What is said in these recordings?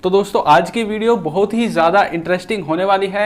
तो दोस्तों आज की वीडियो बहुत ही ज़्यादा इंटरेस्टिंग होने वाली है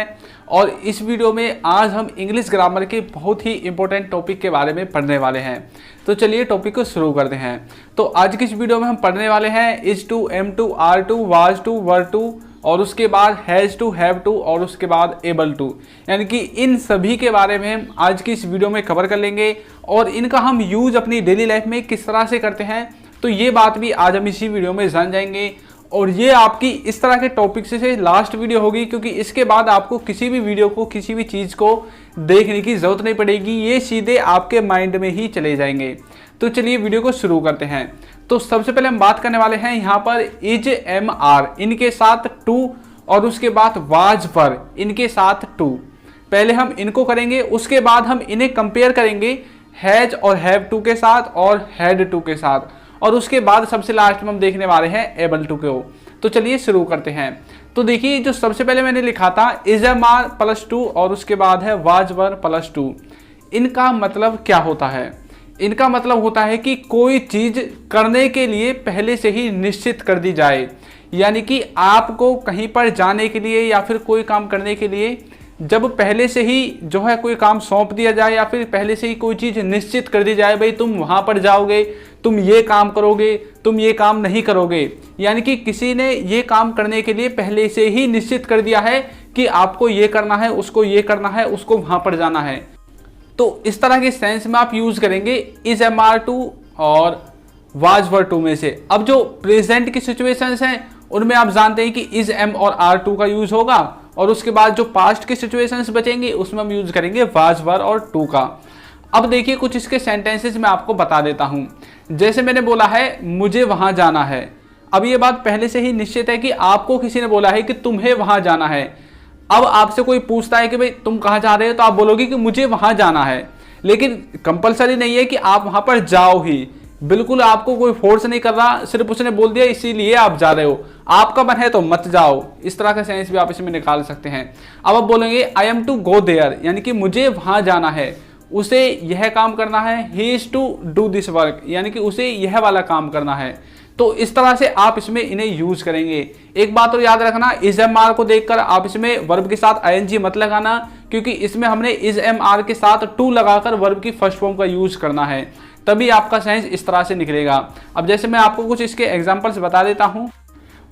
और इस वीडियो में आज हम इंग्लिश ग्रामर के बहुत ही इंपॉर्टेंट टॉपिक के बारे में पढ़ने वाले हैं। तो चलिए टॉपिक को शुरू करते हैं। तो आज की इस वीडियो में हम पढ़ने वाले हैं is to, am to, are to, was to, were to और उसके बाद हैज़ टू, हैव टू और उसके बाद एबल टू, यानी कि इन सभी के बारे में हम आज की इस वीडियो में कवर कर लेंगे और इनका हम यूज़ अपनी डेली लाइफ में किस तरह से करते हैं तो ये बात भी आज हम इसी वीडियो में जान जाएंगे। और ये आपकी इस तरह के टॉपिक से लास्ट वीडियो होगी, क्योंकि इसके बाद आपको किसी भी वीडियो को, किसी भी चीज़ को देखने की ज़रूरत नहीं पड़ेगी, ये सीधे आपके माइंड में ही चले जाएंगे। तो चलिए वीडियो को शुरू करते हैं। तो सबसे पहले हम बात करने वाले हैं यहाँ पर इज, एम, आर इनके साथ टू और उसके बाद वाज, वर इनके साथ टू। पहले हम इनको करेंगे, उसके बाद हम इन्हें कंपेयर करेंगे हैज और हैव टू के साथ और हैड टू के साथ, और उसके बाद सबसे लास्ट में हम देखने वाले हैं एबल टू को। तो चलिए शुरू करते हैं। तो देखिए जो सबसे पहले मैंने लिखा था is, am, are plus to और उसके बाद है वाज, वर प्लस टू। इनका मतलब क्या होता है? इनका मतलब होता है कि कोई चीज़ करने के लिए पहले से ही निश्चित कर दी जाए, यानी कि आपको कहीं पर जाने के लिए या फिर कोई काम करने के लिए जब पहले से ही जो है कोई काम सौंप दिया जाए या फिर पहले से ही कोई चीज़ निश्चित कर दी जाए, भाई तुम वहाँ पर जाओगे, तुम ये काम करोगे, तुम ये काम नहीं करोगे, यानी कि किसी ने ये काम करने के लिए पहले से ही निश्चित कर दिया है कि आपको ये करना है, उसको ये करना है, उसको वहाँ पर जाना है। तो इस तरह के सेंस में आप यूज़ करेंगे इज, एम, आर टू और वाज, वर टू में से। अब जो प्रेजेंट की सिचुएशंस हैं उनमें आप जानते हैं कि इज, एम और आर टू का यूज़ होगा, और उसके बाद जो पास्ट की सिचुएशंस बचेंगे उसमें हम यूज़ करेंगे वाज, वर और टू का। अब देखिए कुछ इसके सेंटेंसेस मैं आपको बता देता हूँ। जैसे मैंने बोला है मुझे वहाँ जाना है। अब ये बात पहले से ही निश्चित है कि आपको किसी ने बोला है कि तुम्हें वहाँ जाना है। अब आपसे कोई पूछता है कि भाई तुम कहाँ जा रहे हो, तो आप बोलोगे कि मुझे वहाँ जाना है, लेकिन कंपलसरी नहीं है कि आप वहाँ पर जाओ ही। बिल्कुल आपको कोई फोर्स नहीं कर रहा, सिर्फ उसने बोल दिया इसीलिए आप जा रहे हो, आपका मन है तो मत जाओ। इस तरह का सेंस भी आप इसमें निकाल सकते हैं। अब आप बोलेंगे I am to go there, यानी कि मुझे वहाँ जाना है, उसे यह काम करना है। He is to do this work, यानी कि उसे यह वाला काम करना है। तो इस तरह से आप इसमें इन्हें यूज करेंगे। एक बात और याद रखना, इज, एम, आर को देखकर आप इसमें वर्ब के साथ आईएनजी मत लगाना, क्योंकि इसमें हमने इज, एम, आर के साथ टू लगाकर वर्ब की फर्स्ट फॉर्म का यूज करना है, तभी आपका सेंस इस तरह से निकलेगा। अब जैसे मैं आपको कुछ इसके एग्जाम्पल्स बता देता हूं।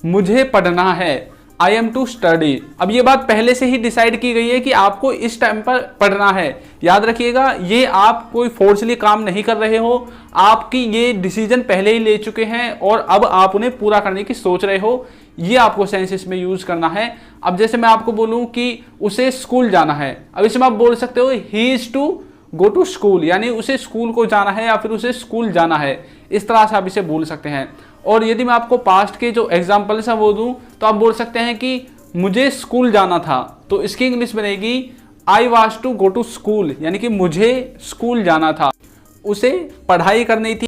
मुझे पढ़ना है, आई एम टू स्टडी। अब ये बात पहले से ही डिसाइड की गई है कि आपको इस टाइम पर पढ़ना है। याद रखिएगा, ये आप कोई फोर्सली काम नहीं कर रहे हो, आपकी ये डिसीजन पहले ही ले चुके हैं और अब आप उन्हें पूरा करने की सोच रहे हो। ये आपको सेंस में यूज करना है। अब जैसे मैं आपको बोलूं कि उसे स्कूल जाना है, अब इसमें आप बोल सकते हो he is to go to school, यानी उसे स्कूल को जाना है या फिर उसे स्कूल जाना है। इस तरह से आप इसे बोल सकते हैं। और यदि मैं आपको पास्ट के जो एग्जाम्पल्स हैं वो दूं, तो आप बोल सकते हैं कि मुझे स्कूल जाना था, तो इसकी इंग्लिश बनेगी I was to go to school, यानी कि मुझे स्कूल जाना था, उसे पढ़ाई करनी थी,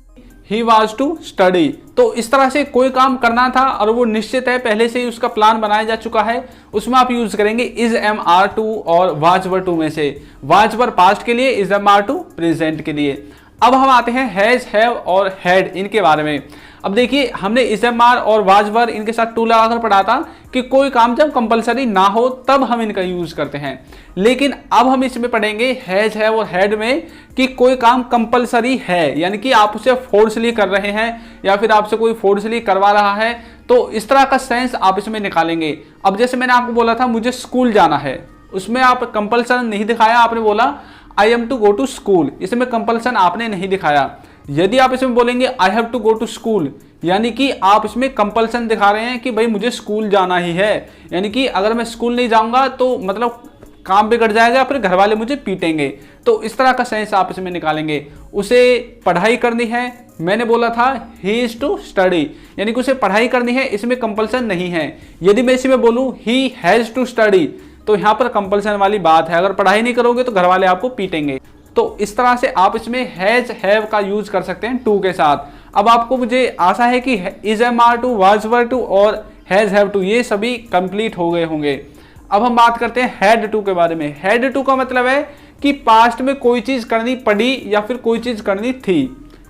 ही वाज टू स्टडी। तो इस तरह से कोई काम करना था और वो निश्चित है, पहले से ही उसका प्लान बनाया जा चुका है, उसमें आप यूज करेंगे इज, एम, आर टू और वाज, वर टू में से। वाज, वर पास्ट के लिए, is, am, are to present के लिए। अब हम आते हैं हैज, हैव और हैड इनके बारे में। अब देखिए हमने इज, एम, आर और वाज, वर इनके साथ टू लगाकर पढ़ा था कि कोई काम जब कंपलसरी ना हो तब हम इनका यूज करते हैं, लेकिन अब हम इसमें पढ़ेंगे हैज, हैव और हैड में कि कोई काम कंपलसरी है, यानी कि आप उसे फोर्सली कर रहे हैं या फिर आपसे कोई फोर्सली करवा रहा है। तो इस तरह का सेंस आप इसमें निकालेंगे। अब जैसे मैंने आपको बोला था मुझे स्कूल जाना है, उसमें आप कंपल्सन नहीं दिखाया, आपने बोला I am to go to school, इसमें कंपल्सन आपने नहीं दिखाया। यदि आप इसमें बोलेंगे I have to go to school, यानी कि आप इसमें कंपल्सन दिखा रहे हैं कि भाई मुझे स्कूल जाना ही है, यानी कि अगर मैं स्कूल नहीं जाऊंगा तो मतलब काम बिगड़ जाएगा, फिर घर वाले मुझे पीटेंगे। तो इस तरह का सेंस आप इसमें निकालेंगे। उसे पढ़ाई करनी है, मैंने बोला था ही इज टू स्टडी, यानी कि उसे पढ़ाई करनी है, इसमें कंपल्सन नहीं है। यदि मैं इसमें बोलूँ ही हैज टू स्टडी, तो यहाँ पर कंपल्सन वाली बात है, अगर पढ़ाई नहीं करोगे तो घर वाले आपको पीटेंगे। तो इस तरह से आप इसमें हैज, हैव का यूज कर सकते हैं टू के साथ। अब आपको मुझे आशा है कि is, am, are to, was, were to और हैज, हैव टू ये सभी कंप्लीट हो गए होंगे। अब हम बात करते हैं हैड टू के बारे में। हैड टू का मतलब है कि पास्ट में कोई चीज करनी पड़ी या फिर कोई चीज करनी थी,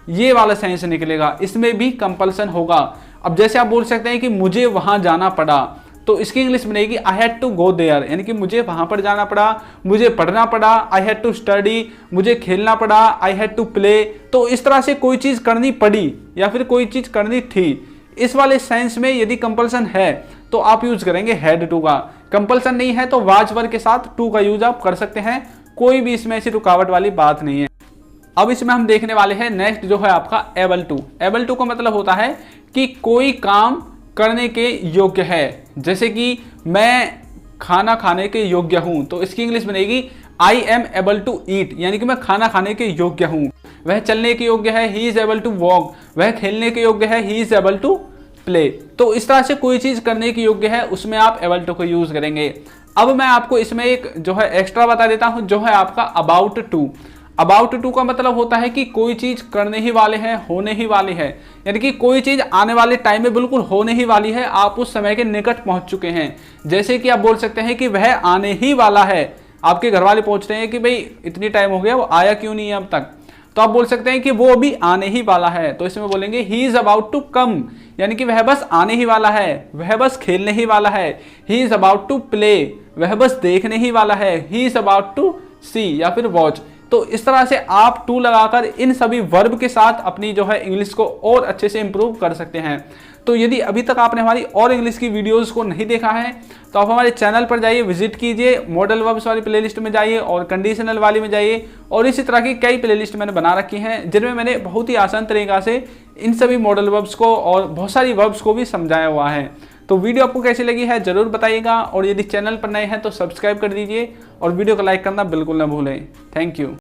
ये वाला सेंस निकलेगा, इसमें भी कंपल्सन होगा। अब जैसे आप बोल सकते हैं कि मुझे वहां जाना पड़ा, तो इसकी इंग्लिश बनेगी I had to go there, यानी कि मुझे वहां पर जाना पड़ा, मुझे पढ़ना पड़ा, आई हैड टू स्टडी, मुझे खेलना पड़ा, आई हैड टू प्ले। तो इस तरह से कोई चीज करनी पड़ी या फिर कोई चीज करनी थी, इस वाले सेंस में यदि कंपल्सन है तो आप यूज करेंगे हैड टू का। कंपल्सन नहीं है तो वाज वर्ब के साथ टू का यूज आप कर सकते हैं, कोई भी इसमें ऐसी रुकावट वाली बात नहीं है। अब इसमें हम देखने वाले हैं नेक्स्ट जो है आपका एबल टू। एबल टू का मतलब होता है कि कोई काम करने के योग्य है। जैसे कि मैं खाना खाने के योग्य हूं, तो इसकी इंग्लिश बनेगी I am able to eat, यानी कि मैं खाना खाने के योग्य हूं। वह चलने के योग्य है, he is able to walk. वह खेलने के योग्य है, he is able to play. तो इस तरह से कोई चीज करने के योग्य है उसमें आप एबल टू को यूज करेंगे। अब मैं आपको इसमें एक जो है एक्स्ट्रा बता देता हूं, जो है आपका अबाउट टू। अबाउट टू का मतलब होता है कि कोई चीज करने ही वाले हैं, होने ही वाली है, यानी कि कोई चीज आने वाले टाइम में बिल्कुल होने ही वाली है, आप उस समय के निकट पहुंच चुके हैं। जैसे कि आप बोल सकते हैं कि वह आने ही वाला है। आपके घर वाले पूछ रहे हैं कि भाई इतनी टाइम हो गया, वो आया क्यों नहीं है अब तक, तो आप बोल सकते हैं कि वो अभी आने ही वाला है, तो इसमें बोलेंगे he is about to come, यानी कि वह बस आने ही वाला है, वह बस खेलने ही वाला है। He is about to play, वह बस देखने ही वाला है। He is about to see या फिर वॉच। तो इस तरह से आप टू लगाकर इन सभी वर्ब के साथ अपनी जो है इंग्लिश को और अच्छे से इंप्रूव कर सकते हैं। तो यदि अभी तक आपने हमारी और इंग्लिश की वीडियोस को नहीं देखा है तो आप हमारे चैनल पर जाइए, विजिट कीजिए, मॉडल वर्ब्स वाली प्लेलिस्ट में जाइए और कंडीशनल वाली में जाइए, और इसी तरह की कई प्लेलिस्ट मैंने बना रखी हैं जिनमें मैंने बहुत ही आसान तरीका से इन सभी मॉडल वर्ब्स को और बहुत सारी वर्ब्स को भी समझाया हुआ है। तो वीडियो आपको कैसी लगी है जरूर बताइएगा, और यदि चैनल पर नए हैं तो सब्सक्राइब कर दीजिए और वीडियो को लाइक करना बिल्कुल ना भूलें। Thank you.